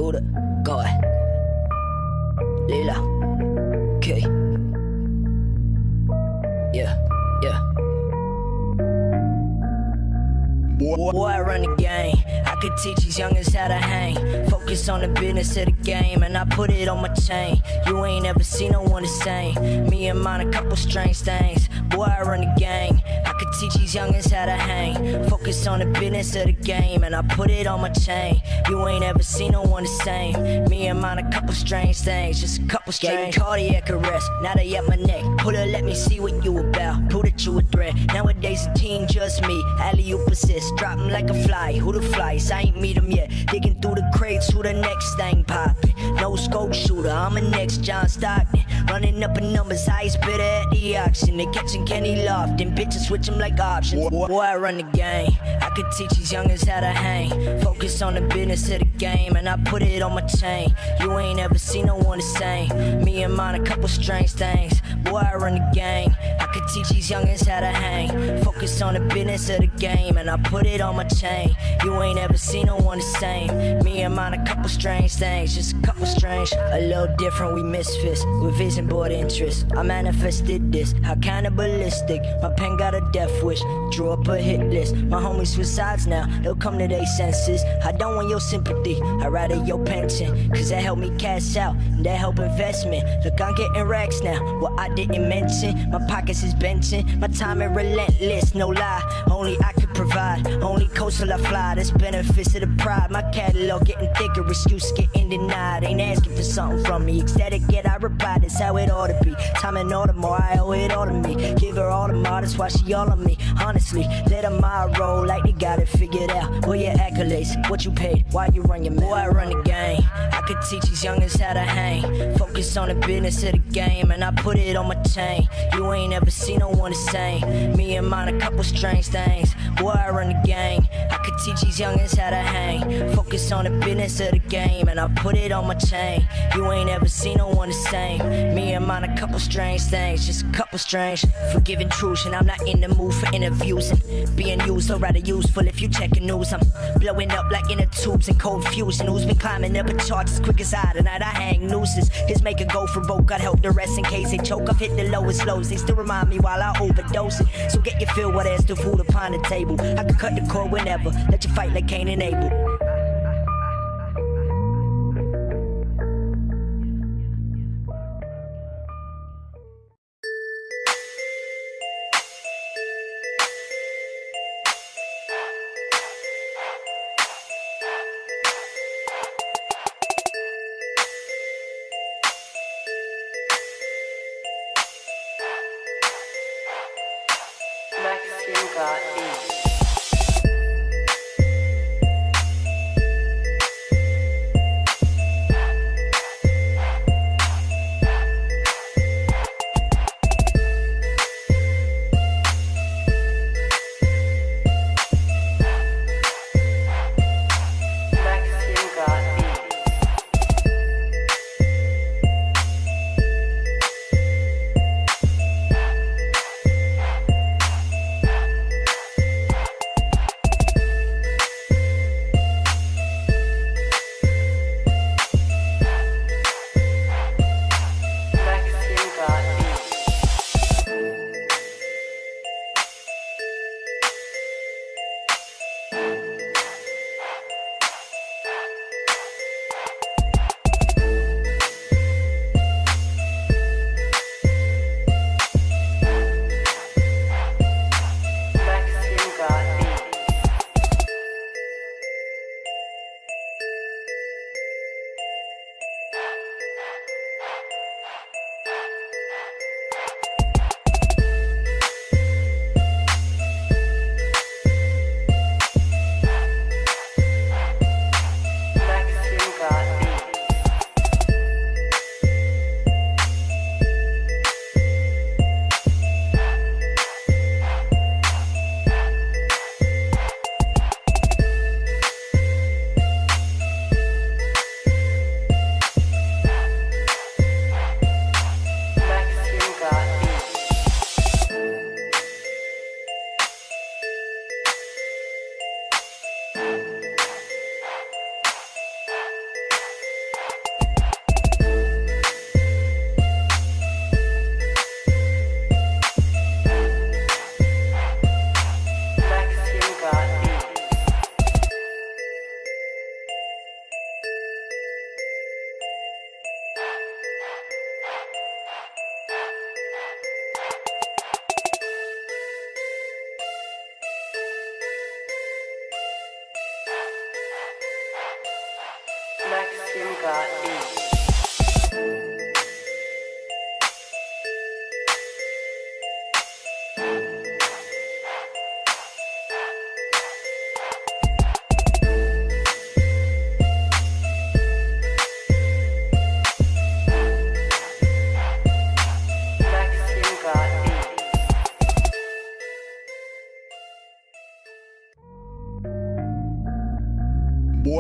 Huda, Guy, Lila, K. Yeah. Boy, I run the game. I could teach these youngins how to hang. Focus on the business of the game, and I put it on my chain. You ain't ever seen no one the same. Me and mine a couple strange things. Boy, I run the gang. I could teach these youngins how to hang. Focus on the business of the game, and I put it on my chain. You ain't ever seen no one the same. Me and mine a couple strange things, just a couple strange. Cardiac arrest, now they at my neck. Pull her, let me see what you about. Prove that you a threat. Nowadays the team just me. Alley-oop assist, drop 'em like a fly. Who the flies? I ain't meet 'em yet. Digging through the crates, who the next thing poppin'? No scope shooter, I'm a next John Stockton. Running up in numbers, highest bidder at the auction. They catching Kenny Lofton, bitches switch 'em like options. Boy, I run the game. I could teach these youngins how to hang. Focus on the business of the game, and I put it on my chain. You ain't ever seen no one the same. Me and mine a couple strange things. Boy, I run the game. I could teach these youngins how to hang. Focus on the business of the game, and I put it on my chain. You ain't ever seen no one the same. Me and mine a couple strange things, just a couple strange. A little different, we misfits with vision board interest. I manifested this, how kinda ballistic. My pen got a death wish, drew up a hit list. My homies switch sides now, they'll come to their senses. I don't want your sympathy, I'd rather your pension. Cause that help me cash out, and that help investment. Look, I'm getting racks now, what I didn't mention. My pockets is benching, my time is relentless, no lie. Only I could provide, only coastal I fly. That's benefits of the pride. My catalog getting thicker, excuse getting denied. Ain't asking for something from me, ecstatic yet I reply. That's how it ought to be. Time and all the more, I owe it all to me. Give her all the more, that's why she all on me. Honestly, let her mind roll like they got it figured out. Where your accolades, what you paid, why you run your mouth. Boy, I run the game. I could teach these youngins how to hang. Focus on the business of the game, and I put it on my chain. You ain't ever seen no one the same. Me and mine a couple strange things. Boy, I run the gang. I could teach these youngins how to hang. Focus on the business of the game, and I put it on my chain. You ain't ever seen no one the same. Me and mine a couple strange things, just a couple strange. Forgive intrusion, I'm not in the mood for interviews and being used or rather useful. If you checking news, I'm blowing up like inner tubes and cold fusion. Who's been climbing up a chart as quick as I? Tonight I hang nooses. His make a go for broke, God help the rest in case they choke. I've hit the lowest lows, they still remind me while I overdose it. So get your fill while there's still food upon the table. I can cut the cord whenever, let you fight like Cain and Abel.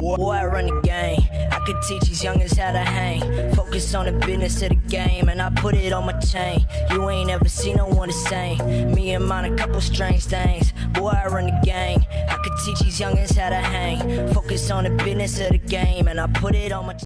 Boy, I run the game. I could teach these youngins how to hang. Focus on the business of the game, and I put it on my chain. You ain't ever seen no one the same. Me and mine, a couple strange things. Boy, I run the game. I could teach these youngins how to hang. Focus on the business of the game, and I put it on my